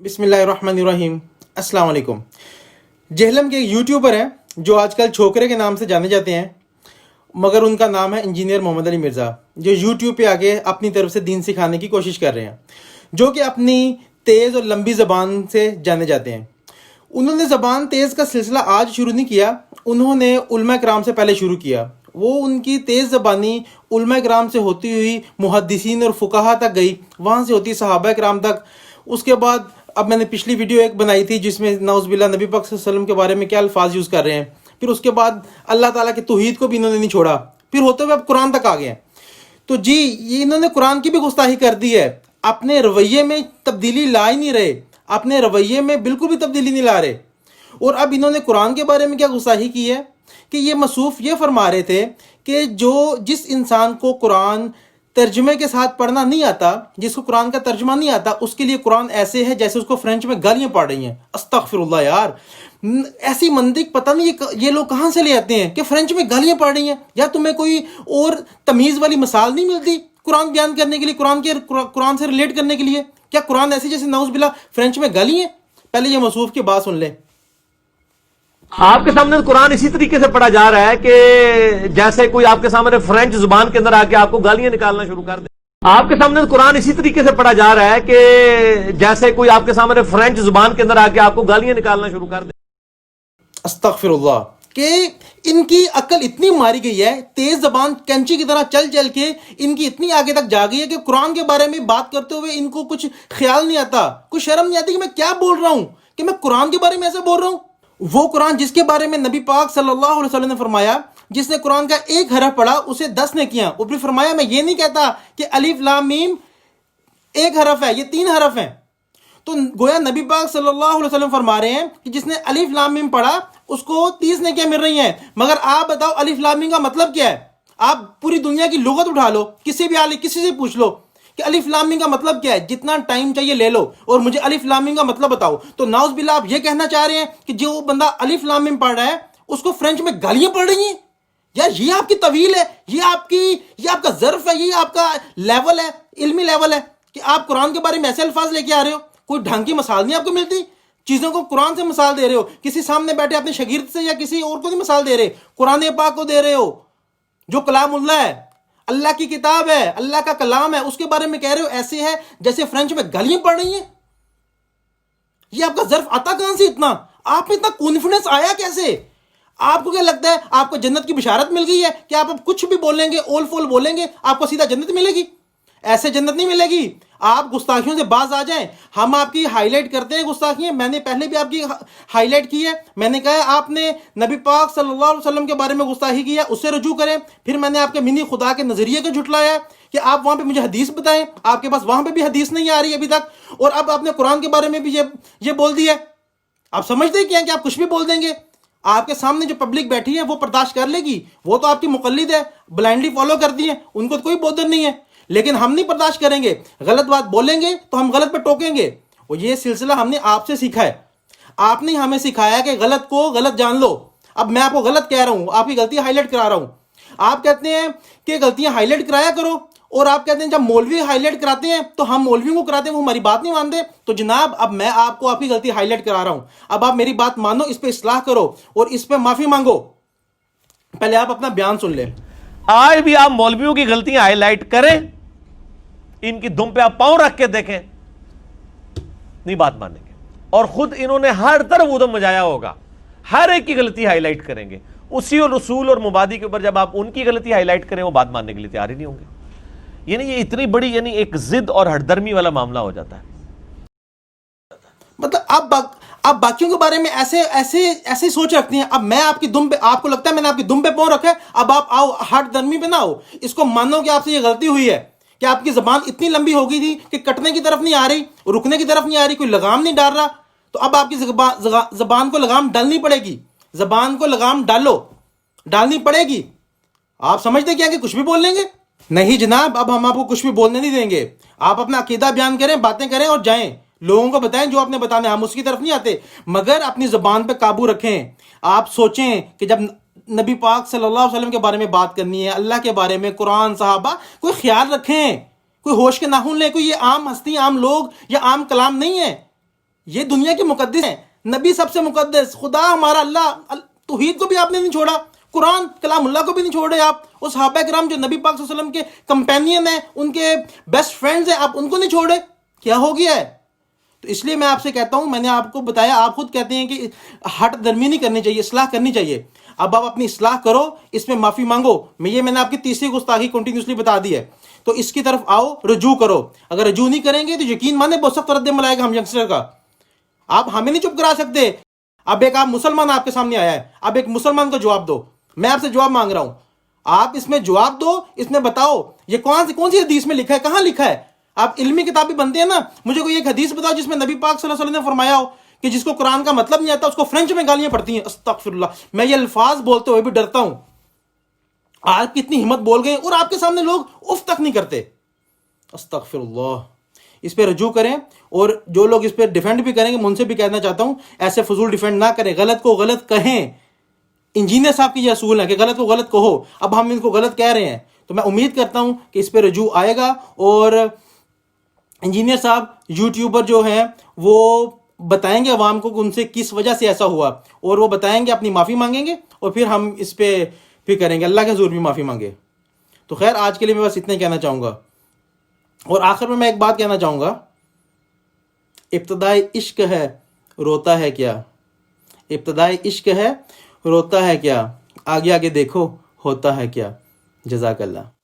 बिस्मिल्लाहिर्रहमानिर्रहीम। अस्सलाम वालेकुम। जहलम के एक यूट्यूबर हैं जो आजकल छोकरे के नाम से जाने जाते हैं, मगर उनका नाम है इंजीनियर मोहम्मद अली मिर्ज़ा, जो यूट्यूब पे आगे अपनी तरफ से दीन सिखाने की कोशिश कर रहे हैं, जो कि अपनी तेज़ और लंबी ज़बान से जाने जाते हैं। उन्होंने ज़बान तेज़ का सिलसिला आज शुरू नहीं किया, उन्होंने उलमा कराम से पहले शुरू किया। वो उनकी तेज़ ज़बानी उलमा कराम से होती हुई मुहद्दिसीन और फुकाहा तक गई, वहाँ से होती सहाबा कराम तक। उसके बाद अब मैंने पिछली वीडियो एक बनाई थी जिसमें नाउज़ुबिल्लाह नबी पाक सल्लल्लाहु अलैहि वसल्लम के बारे में क्या अल्फाज यूज़ कर रहे हैं। फिर उसके बाद अल्लाह ताला की तौहीद को भी इन्होंने नहीं छोड़ा, फिर होते हुए अब कुरान तक आ गए हैं। तो जी ये इन्होंने कुरान की भी गुस्ताखी कर दी है, अपने रवैये में तब्दीली ला ही नहीं रहे, अपने रवैये में बिल्कुल भी तब्दीली नहीं ला रहे। और अब इन्होंने कुरान के बारे में क्या गुस्ताखी की है कि ये मसूफ़ ये फरमा रहे थे कि जिस इंसान को कुरान तर्जमे के साथ पढ़ना नहीं आता, जिसको कुरान का तर्जमा नहीं आता, उसके लिए कुरान ऐसे है जैसे उसको फ्रेंच में गालियाँ पड़ रही हैं। अस्तगफिरुल्लाह यार, ऐसी मंतिक पता नहीं ये लोग कहाँ से ले आते हैं कि फ्रेंच में गालियाँ पड़ रही हैं। या तुम्हें कोई और तमीज़ वाली मिसाल नहीं मिलती कुरान बयान करने के लिए, कुरान से रिलेट करने के लिए? क्या कुरान ऐसी जैसे नाउज़ुबिल्लाह फ्रेंच में गाली है? पहले ये मसूफ़ की बात सुन ले। आपके सामने कुरान इसी तरीके से पढ़ा जा रहा है कि जैसे कोई आपके सामने फ्रेंच जुबान के अंदर आके आपको गालियां निकालना शुरू कर दे। आपके सामने कुरान इसी तरीके से पढ़ा जा रहा है कि जैसे कोई आपके सामने फ्रेंच जुबान के अंदर आके आपको गालियां निकालना शुरू कर दे। अस्तगफिरुल्लाह, कि इनकी अक्ल इतनी मारी गई है, तेज जबान कैंची की तरह चल चल के इनकी इतनी आगे तक जा गई है कि कुरान के बारे में बात करते हुए इनको कुछ ख्याल नहीं आता, कुछ शर्म नहीं आती कि मैं क्या बोल रहा हूं, कि मैं कुरान के बारे में ऐसे बोल रहा हूं। वो कुरान जिसके बारे में नबी पाक सल्लल्लाहु अलैहि वसल्लम ने फरमाया, जिसने कुरान का एक हरफ पढ़ा उसे 10 ने किया। वो भी फरमाया, मैं ये नहीं कहता कि अलिफ लाम मीम एक हरफ है, ये 3 हरफ हैं। तो गोया नबी पाक सल्लल्लाहु अलैहि वसल्लम फरमा रहे हैं कि जिसने अलिफ लाम मीम पढ़ा उसको 30 ने क्या मिल रही हैं। मगर आप बताओ अलिफ लाम मीम का मतलब क्या है? आप पूरी दुनिया की लुगत उठा लो, किसी भी आलिम किसी से पूछ लो कि अलिफ लाम मीम का मतलब क्या है, जितना टाइम चाहिए ले लो और मुझे अलिफ लाम मीम का मतलब बताओ। तो नाउज़ुबिल्लाह आप ये कहना चाह रहे हैं कि जो बंदा अलिफ लाम मीम पढ़ रहा है उसको फ्रेंच में गालियां पड़ रही हैं? यार ये आपकी तवील है, ये आपका ज़र्फ है, ये आपका लेवल है, इल्मी लेवल है कि आप कुरान के बारे में ऐसे अल्फाज लेके आ रहे हो। कोई ढंग की मिसाल नहीं आपको मिलती, चीज़ों को कुरान से मिसाल दे रहे हो, किसी सामने बैठे अपने शागिर्द से या किसी और को नहीं मिसाल दे रहे, कुरान पाक को दे रहे हो जो कलामुल्लाह है, अल्लाह की किताब है, अल्लाह का कलाम है, उसके बारे में कह रहे हो ऐसे है जैसे फ्रेंच में गालियां पड़ रही हैं। ये आपका ज़र्फ आता कहां से इतना? आप में इतना कॉन्फिडेंस आया कैसे? आपको क्या लगता है आपको जन्नत की बिशारत मिल गई है कि आप अब कुछ भी बोलेंगे, ओल फोल बोलेंगे आपको सीधा जन्नत मिलेगी? ऐसे जन्नत नहीं मिलेगी। आप गुस्ताखियों से बाज आ जाएं, हम आपकी हाईलाइट करते हैं गुस्ताखियां। मैंने पहले भी आपकी हाईलाइट की है, मैंने कहा आपने नबी पाक सल्लल्लाहु अलैहि वसल्लम के बारे में गुस्ताखी की है, उससे रुजू करें। फिर मैंने आपके मिनी खुदा के नजरिए को झुटलाया कि आप वहां पे मुझे हदीस बताएं, आपके पास वहां पे भी हदीस नहीं आ रही अभी तक, और अब आपने कुरान के बारे में भी ये बोल दिया। आप समझते क्या कि आप कुछ भी बोल देंगे? आपके सामने जो पब्लिक बैठी है वो बर्दाश्त कर लेगी, वो तो आपकी मुकल्लिद है, ब्लाइंडली फॉलो करती है, उनको तो कोई बोधन नहीं है। लेकिन हम नहीं बर्दाश्त करेंगे, गलत बात बोलेंगे तो हम गलत पे टोकेंगे। और ये सिलसिला हमने आपसे सीखा है, आपने हमें सिखाया कि गलत को गलत जान लो। अब मैं आपको गलत कह रहा हूं, आपकी गलती हाईलाइट करा रहा हूं। आप कहते हैं कि गलतियां हाईलाइट कराया करो, और आप कहते हैं जब मौलवी हाईलाइट कराते हैं तो हम मौलवियों को कराते हैं, वो हमारी बात नहीं मानते। तो जनाब अब मैं आपको आपकी गलती हाईलाइट करा रहा हूं, अब आप मेरी बात मानो, इस पर इस्लाह करो और इस पर माफी मांगो। पहले आप अपना बयान सुन लें। आज भी आप मौलवियों की गलतियां हाईलाइट करें, इनकी दुम पे आप पांव रख के देखें, नहीं बात मानेंगे। और खुद इन्होंने हर तरफ उदम मचाया होगा, हर एक की गलती हाईलाइट करेंगे। उसी और रसूल और मुबादी के ऊपर जब आप उनकी गलती हाईलाइट करें वो बात मानने के लिए तैयार ही नहीं होंगे। यानी ये इतनी बड़ी एक जिद और हरदर्मी वाला मामला हो जाता है। मतलब आप बाकियों के बारे में ऐसे सोच रखती हैं। अब मैं आपकी दुम पे, आपको लगता है मैंने आपकी दुम पे पांव रखा है, अब आप आओ हरदर्मी पे ना आओ, इसको मानो कि आपसे ये गलती हुई है कि आपकी जबान इतनी लंबी हो गई थी कि कटने की तरफ नहीं आ रही, रुकने की तरफ नहीं आ रही, कोई लगाम नहीं डाल रहा। तो अब आपकी जबान को लगाम डालनी पड़ेगी, जबान को लगाम डालनी पड़ेगी। आप समझते क्या कि कुछ भी बोल लेंगे? नहीं जनाब, अब हम आपको कुछ भी बोलने नहीं देंगे। आप अपना अकीदा बयान करें, बातें करें और जाएं, लोगों को बताएं जो आपने बताना है, हम उसकी तरफ नहीं आते, मगर अपनी जबान पे काबू रखें। आप सोचें कि जब नबी पाक सल्लल्लाहु अलैहि वसल्लम के बारे में बात करनी है, अल्लाह के बारे में, कुरान, सहाबा, कोई ख्याल रखें, कोई होश के नाखून लें। कोई ये आम हस्ती, आम लोग या आम कलाम नहीं है। یہ دنیا کے مقدس ہیں، نبی سب سے مقدس، خدا ہمارا اللہ، توحید کو بھی آپ نے نہیں چھوڑا، قرآن کلام اللہ کو بھی نہیں چھوڑے آپ، اس صحابہ کرام جو نبی پاک صلی اللہ علیہ وسلم کے کمپینین ہیں، ان کے بیسٹ فرینڈز ہیں، آپ ان کو نہیں چھوڑے، کیا ہو گیا ہے؟ تو اس لیے میں آپ سے کہتا ہوں، میں نے آپ کو بتایا، آپ خود کہتے ہیں کہ ہٹ درمی نہیں کرنی چاہیے، اصلاح کرنی چاہیے. اب آپ اپنی اصلاح کرو، اس میں معافی مانگو. میں نے آپ کی تیسری گستاخی کنٹینیوسلی بتا دی ہے، تو اس کی طرف آؤ، رجوع کرو. اگر رجوع نہیں کریں گے تو یقین مانے بہت سخت رد عمل آئے گا ہم ینگسٹر کا. آپ ہمیں نہیں چپ کرا سکتے. اب ایک آپ مسلمان آپ کے سامنے آیا ہے، اب ایک مسلمان کو جواب دو. میں آپ سے جواب مانگ رہا ہوں، آپ اس میں جواب دو، اس میں بتاؤ یہ کون سی حدیث میں لکھا ہے، کہاں لکھا ہے؟ آپ علمی کتابیں بنتے ہیں نا، مجھے کوئی ایک حدیث بتاؤ جس میں نبی پاک صلی اللہ علیہ وسلم نے فرمایا ہو کہ جس کو قرآن کا مطلب نہیں آتا اس کو فرینچ میں گالیاں پڑتی ہیں. استغفر اللہ، میں یہ الفاظ بولتے ہوئے بھی ڈرتا ہوں. آپ کتنی ہمت بول گئے اور آپ کے سامنے لوگ اف تک نہیں کرتے. استغفر اللہ. اس پہ رجوع کریں، اور جو لوگ اس پہ ڈیفینڈ بھی کریں گے میں ان سے بھی کہنا چاہتا ہوں ایسے فضول ڈیفینڈ نہ کریں، غلط کو غلط کہیں. انجینئر صاحب کی یہ اصول ہے کہ غلط کو غلط کہو. اب ہم ان کو غلط کہہ رہے ہیں تو میں امید کرتا ہوں کہ اس پہ رجوع آئے گا، اور انجینئر صاحب یوٹیوبر جو ہیں وہ بتائیں گے عوام کو کہ ان سے کس وجہ سے ایسا ہوا، اور وہ بتائیں گے، اپنی معافی مانگیں گے، اور پھر ہم اس پہ پھر کریں گے، اللہ کے حضور بھی معافی مانگے. تو خیر آج کے لیے میں بس اتنا ہی کہنا چاہوں گا. اور آخر میں ایک بات کہنا چاہوں گا، ابتدائی عشق ہے روتا ہے کیا، ابتدائی عشق ہے روتا ہے کیا، آگے آگے دیکھو ہوتا ہے کیا. جزاک اللہ.